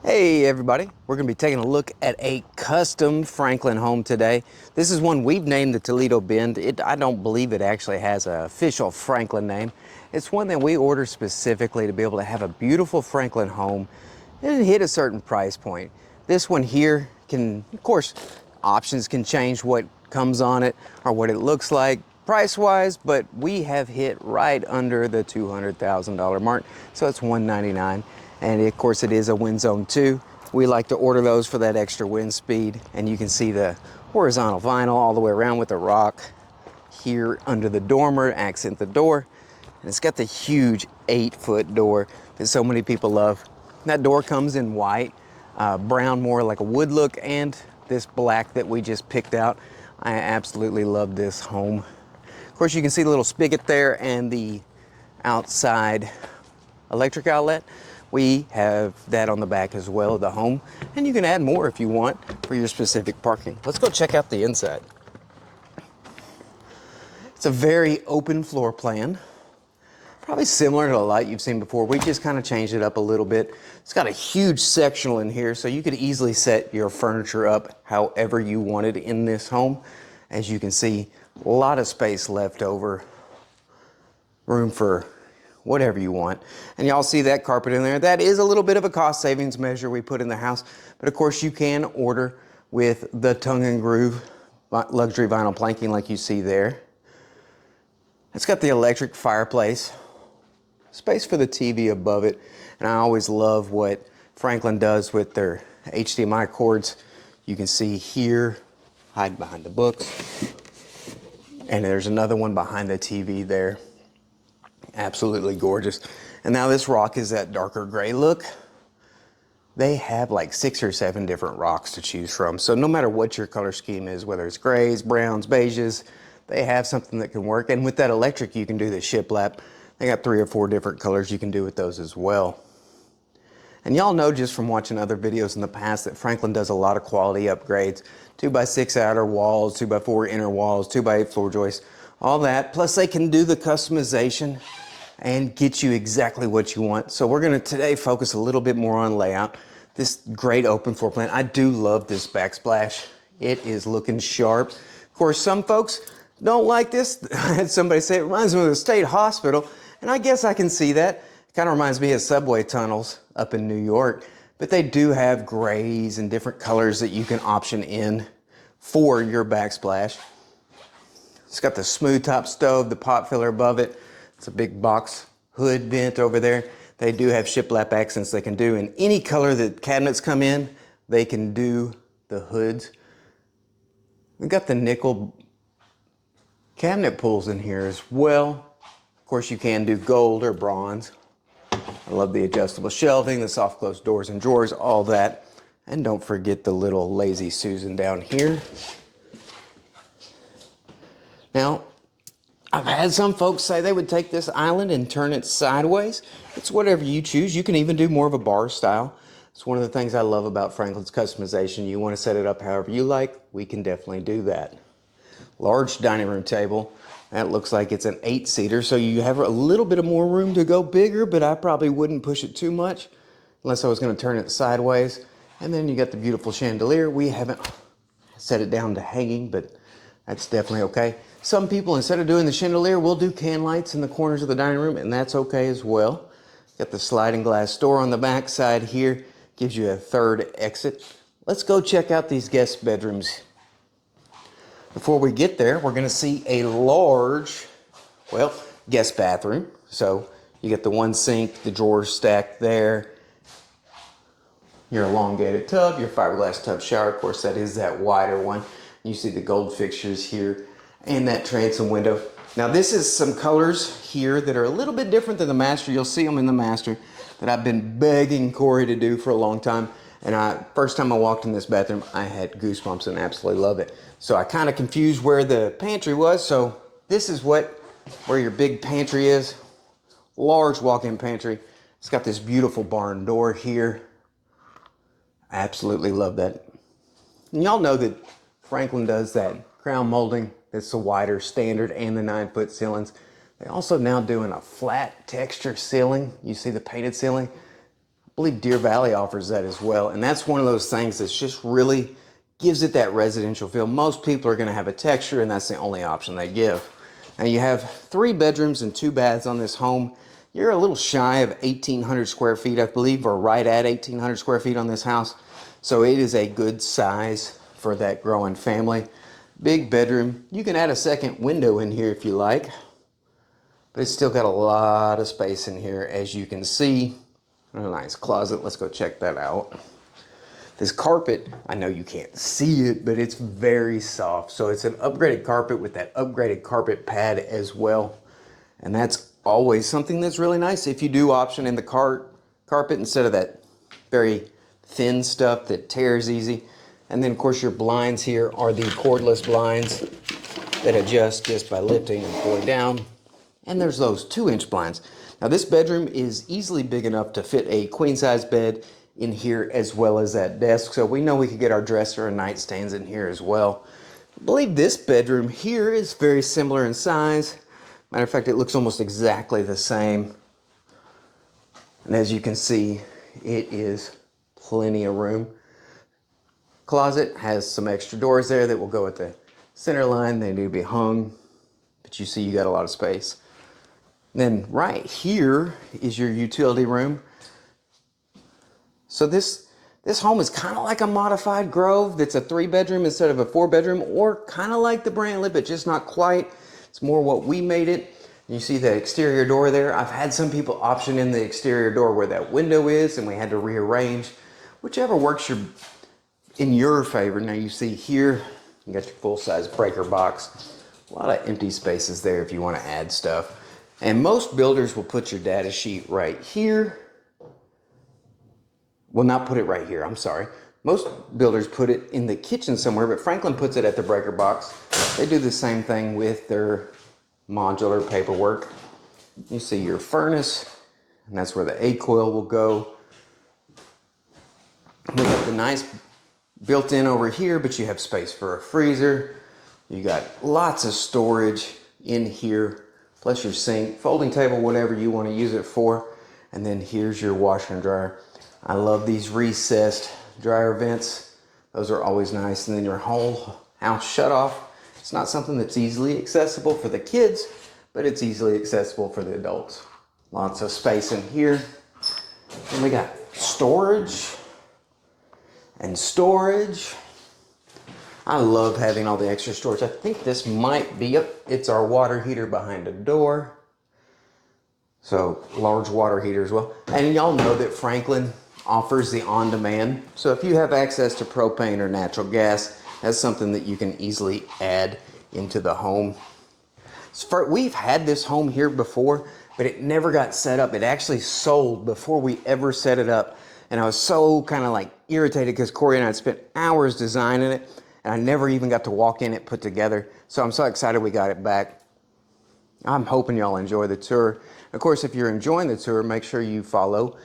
Hey everybody, we're going to be taking a look at a custom Franklin home today. This is one we've named the Toledo Bend. I don't believe it actually has an official Franklin name. It's one that we ordered specifically to be able to have a beautiful Franklin home and hit a certain price point. This one here can, of course, options can change what comes on it or what it looks like price-wise, but we have hit right under the $200,000 mark, so it's $199. And of course it is a wind zone 2. We like to order those for that extra wind speed, and you can see the horizontal vinyl all the way around with the rock here under the dormer, accent the door. And it's got the huge 8-foot door that so many people love. That door comes in white, brown, more like a wood look, and this black that we just picked out. I absolutely love this home. Of course, you can see the little spigot there and the outside electric outlet. We have that on the back as well of the home, and you can add more if you want for your specific parking. Let's go check out the inside. It's a very open floor plan, probably similar to a lot you've seen before. We just kind of changed it up a little bit. It's got a huge sectional in here, so you could easily set your furniture up however you wanted in this home. As you can see, a lot of space left over, room for whatever you want. And y'all see that carpet in there. That is a little bit of a cost savings measure we put in the house, but of course you can order with the tongue and groove luxury vinyl planking like you see there. It's got the electric fireplace, space for the TV above it, and I always love what Franklin does with their HDMI cords. You can see here, hide behind the books, and there's another one behind the TV there. Absolutely gorgeous. And now this rock is that darker gray look. They have like 6 or 7 different rocks to choose from. So no matter what your color scheme is, whether it's grays, browns, beiges, they have something that can work. And with that electric, you can do the shiplap. They got 3 or 4 different colors you can do with those as well. And y'all know just from watching other videos in the past that Franklin does a lot of quality upgrades. 2x6 outer walls, 2x4 inner walls, 2x8 floor joists, all that. Plus they can do the customization and get you exactly what you want. So we're gonna today focus a little bit more on layout. This great open floor plan. I do love this backsplash. It is looking sharp. Of course, some folks don't like this. I had somebody say it reminds me of the state hospital, and I guess I can see that. It kind of reminds me of subway tunnels up in New York, but they do have grays and different colors that you can option in for your backsplash. It's got the smooth top stove, the pot filler above it. It's a big box hood vent over there. They do have shiplap accents they can do in any color that cabinets come in. They can do the hoods. We've got the nickel cabinet pulls in here as well. Of course, you can do gold or bronze. I love the adjustable shelving, the soft close doors and drawers, all that. And don't forget the little Lazy Susan down here. Now, I've had some folks say they would take this island and turn it sideways. It's whatever you choose. You can even do more of a bar style. It's one of the things I love about Franklin's customization. You want to set it up however you like, we can definitely do that. Large dining room table. That looks like it's an 8-seater, so you have a little bit of more room to go bigger, but I probably wouldn't push it too much unless I was going to turn it sideways. And then you got the beautiful chandelier. We haven't set it down to hanging, but that's definitely okay. Some people, instead of doing the chandelier, will do can lights in the corners of the dining room, and that's okay as well. Got the sliding glass door on the back side here. Gives you a 3rd exit. Let's go check out these guest bedrooms. Before we get there, we're going to see a large, well, guest bathroom. So you get the one sink, the drawers stacked there, your elongated tub, your fiberglass tub shower. Of course, that is that wider one. You see the gold fixtures here and that transom window. Now this is some colors here that are a little bit different than the master. You'll see them in the master that I've been begging Corey to do for a long time. And first time I walked in this bathroom, I had goosebumps and absolutely love it. So I kind of confused where the pantry was. So this is where your big pantry is. Large walk-in pantry. It's got this beautiful barn door here. I absolutely love that. And y'all know that Franklin does that crown molding. That's the wider standard and the 9-foot ceilings. They also now doing a flat texture ceiling. You see the painted ceiling? believe Deer Valley offers that as well. And that's one of those things that's just really gives it that residential feel. Most people are gonna have a texture and that's the only option they give. Now you have 3 bedrooms and 2 baths on this home. You're a little shy of 1,800 square feet, I believe, or right at 1,800 square feet on this house. So it is a good size for that growing family. Big bedroom. You can add a second window in here if you like, but it's still got a lot of space in here, as you can see. A nice closet. Let's go check that out. This carpet, I know you can't see it, but it's very soft. So it's an upgraded carpet with that upgraded carpet pad as well. And that's always something that's really nice if you do option in the carpet instead of that very thin stuff that tears easy. And then of course your blinds here are the cordless blinds that adjust just by lifting and pulling down. And there's those 2-inch blinds. Now this bedroom is easily big enough to fit a queen size bed in here as well as that desk. So we know we could get our dresser and nightstands in here as well. I believe this bedroom here is very similar in size. Matter of fact, it looks almost exactly the same. And as you can see, it is plenty of room. Closet has some extra doors there that will go at the center line. They need to be hung, but you see you got a lot of space. Then right here is your utility room. So this home is kind of like a modified Grove that's a 3-bedroom instead of a 4-bedroom, or kind of like the Brantley, but just not quite. It's more what we made it. You see the exterior door there. I've had some people option in the exterior door where that window is, and we had to rearrange. Whichever works in your favor. Now you see here, you got your full-size breaker box. A lot of empty spaces there if you want to add stuff. And most builders will put your data sheet right here. Well, not put it right here, I'm sorry. Most builders put it in the kitchen somewhere, but Franklin puts it at the breaker box. They do the same thing with their modular paperwork. You see your furnace, and that's where the A-coil will go. We got the nice built-in over here, but you have space for a freezer. You got lots of storage in here, plus your sink, folding table, whatever you want to use it for. And then here's your washer and dryer. I love these recessed dryer vents. Those are always nice. And then your whole house shut off. It's not something that's easily accessible for the kids, but it's easily accessible for the adults. Lots of space in here. And we got storage and storage. I love having all the extra storage. I think this might be it's our water heater behind the door. So large water heater as well. And y'all know that Franklin offers the on-demand. So if you have access to propane or natural gas, that's something that you can easily add into the home. We've had this home here before, but it never got set up. It actually sold before we ever set it up. And I was so kind of like irritated because Corey and I had spent hours designing it, and I never even got to walk in it put together. So I'm so excited we got it back. I'm hoping y'all enjoy the tour. Of course, if you're enjoying the tour, make sure you follow,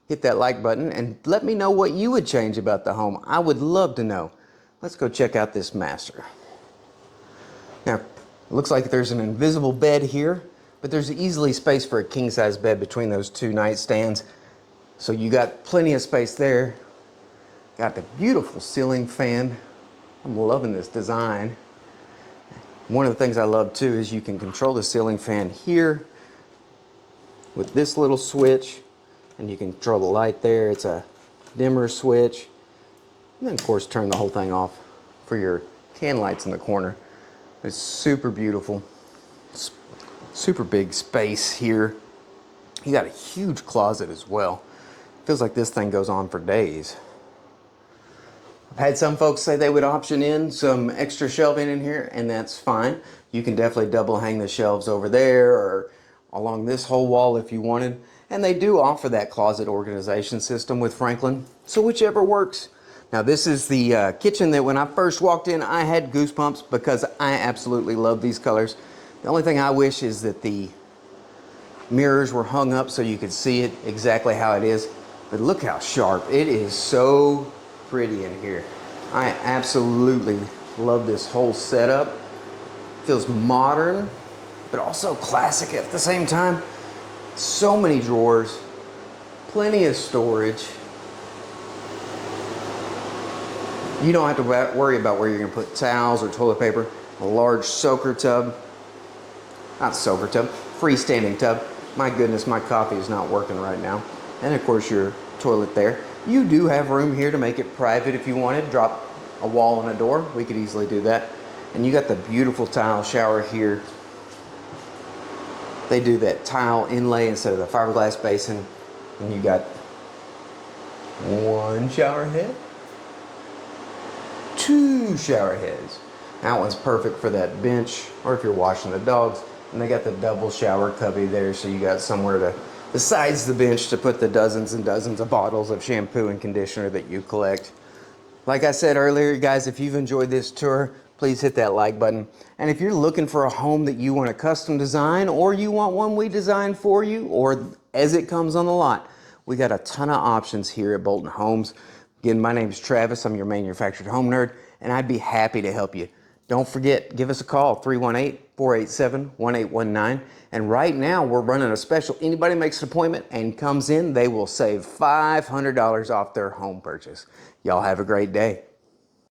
hit that like button, and let me know what you would change about the home. I would love to know. Let's go check out this master. Now, it looks like there's an invisible bed here, but there's easily space for a king-size bed between those 2 nightstands. So you got plenty of space there. Got the beautiful ceiling fan. I'm loving this design. One of the things I love too is you can control the ceiling fan here with this little switch, and you can control the light there. It's a dimmer switch. And then of course turn the whole thing off for your can lights in the corner. It's super beautiful. Super big space here. You got a huge closet as well. Feels like this thing goes on for days. I've had some folks say they would option in some extra shelving in here, and that's fine. You can definitely double hang the shelves over there or along this whole wall if you wanted. And they do offer that closet organization system with Franklin, so whichever works. Now this is the kitchen that when I first walked in, I had goosebumps because I absolutely love these colors. The only thing I wish is that the mirrors were hung up so you could see it exactly how it is. But look how sharp. It is so pretty in here. I absolutely love this whole setup. Feels modern, but also classic at the same time. So many drawers, plenty of storage. You don't have to worry about where you're going to put towels or toilet paper. A large soaker tub, not soaker tub, freestanding tub. My goodness, my coffee is not working right now. And of course your toilet there. You do have room here to make it private if you wanted. Drop a wall and a door. We could easily do that. And you got the beautiful tile shower here. They do that tile inlay instead of the fiberglass basin. And you got one shower head, two shower heads. That one's perfect for that bench or if you're washing the dogs. And they got the double shower cubby there, so you got somewhere to, besides the bench, to put the dozens and dozens of bottles of shampoo and conditioner that you collect. Like I said earlier, guys, if you've enjoyed this tour, please hit that like button. And if you're looking for a home that you want a custom design, or you want one we designed for you, or as it comes on the lot, we got a ton of options here at Bolton Homes. Again, my name is Travis. I'm your manufactured home nerd, and I'd be happy to help you. Don't forget, give us a call, 318-487-1819. And right now, we're running a special. Anybody makes an appointment and comes in, they will save $500 off their home purchase. Y'all have a great day.